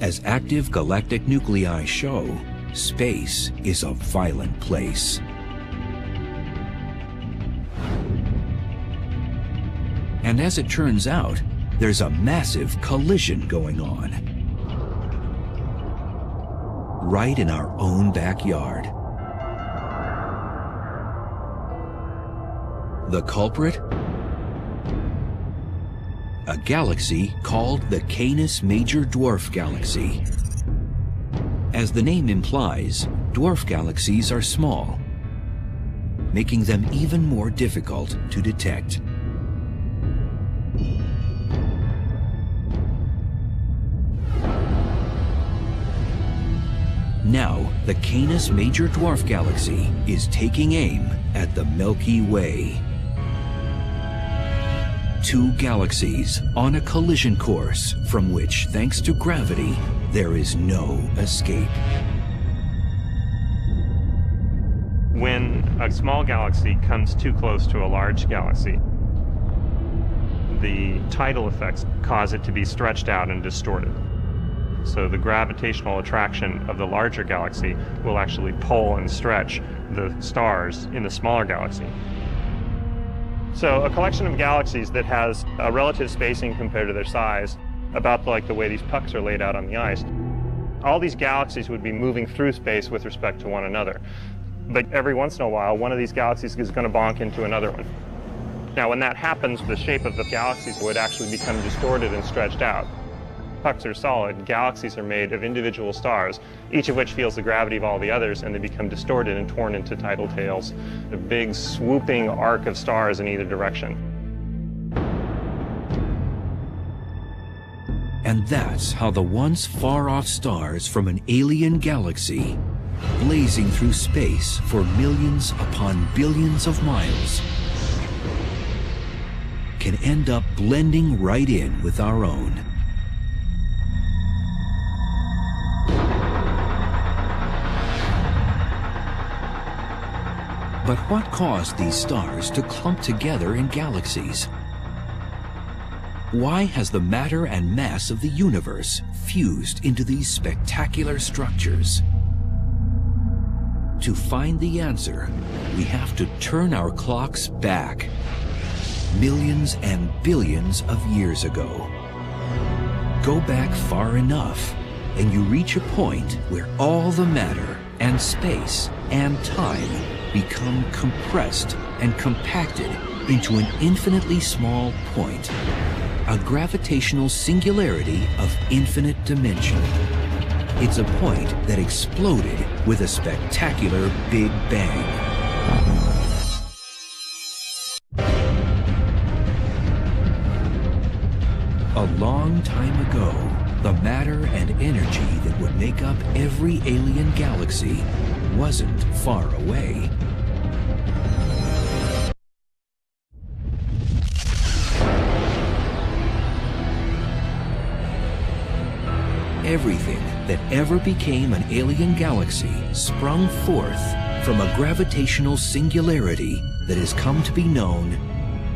As active galactic nuclei show, space is a violent place. And as it turns out, there's a massive collision going on. Right in our own backyard. The culprit? A galaxy called the Canis Major Dwarf Galaxy. As the name implies, dwarf galaxies are small, making them even more difficult to detect. Now, the Canis Major Dwarf Galaxy is taking aim at the Milky Way. Two galaxies on a collision course from which, thanks to gravity, there is no escape. When a small galaxy comes too close to a large galaxy, the tidal effects cause it to be stretched out and distorted. So the gravitational attraction of the larger galaxy will actually pull and stretch the stars in the smaller galaxy. So a collection of galaxies that has a relative spacing compared to their size, about like the way these pucks are laid out on the ice, all these galaxies would be moving through space with respect to one another. But every once in a while, one of these galaxies is going to bonk into another one. Now, when that happens, the shape of the galaxies would actually become distorted and stretched out. Pucks are solid. Galaxies are made of individual stars, each of which feels the gravity of all the others, and they become distorted and torn into tidal tails, a big swooping arc of stars in either direction. And that's how the once far-off stars from an alien galaxy, blazing through space for millions upon billions of miles, can end up blending right in with our own. But what caused these stars to clump together in galaxies? Why has the matter and mass of the universe fused into these spectacular structures? To find the answer, we have to turn our clocks back, millions and billions of years ago. Go back far enough, and you reach a point where all the matter and space and time become compressed and compacted into an infinitely small point, a gravitational singularity of infinite dimension. It's a point that exploded with a spectacular Big Bang. A long time ago, the matter and energy that would make up every alien galaxy wasn't far away. Everything that ever became an alien galaxy sprung forth from a gravitational singularity that has come to be known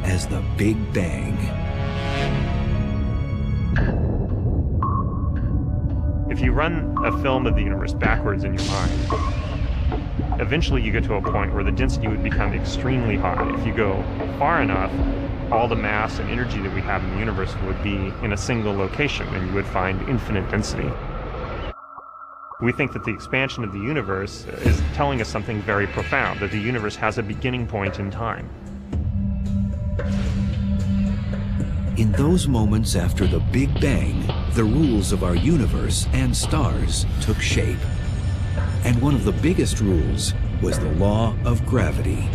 as the Big Bang. If you run a film of the universe backwards in your mind, eventually you get to a point where the density would become extremely high. If you go far enough, all the mass and energy that we have in the universe would be in a single location, and you would find infinite density. We think that the expansion of the universe is telling us something very profound, that the universe has a beginning point in time. In those moments after the Big Bang, the rules of our universe and stars took shape. And one of the biggest rules was the law of gravity.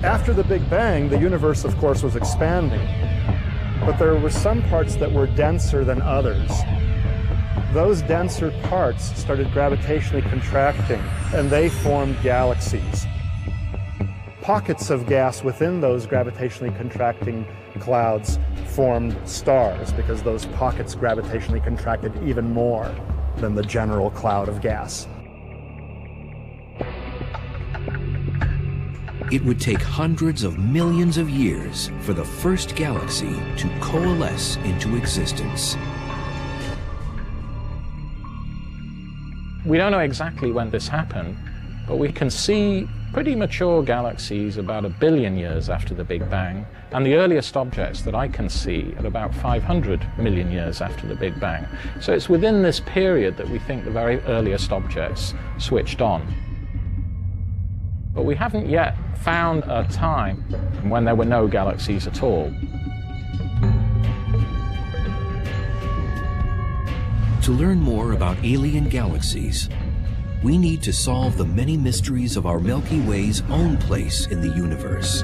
After the Big Bang, the universe, of course, was expanding. But there were some parts that were denser than others. Those denser parts started gravitationally contracting, and they formed galaxies. Pockets of gas within those gravitationally contracting clouds formed stars, because those pockets gravitationally contracted even more than the general cloud of gas. It would take hundreds of millions of years for the first galaxy to coalesce into existence. We don't know exactly when this happened, but we can see pretty mature galaxies about 1 billion years after the Big Bang, and the earliest objects that I can see at about 500 million years after the Big Bang. So it's within this period that we think the very earliest objects switched on. But we haven't yet found a time when there were no galaxies at all. To learn more about alien galaxies, we need to solve the many mysteries of our Milky Way's own place in the universe.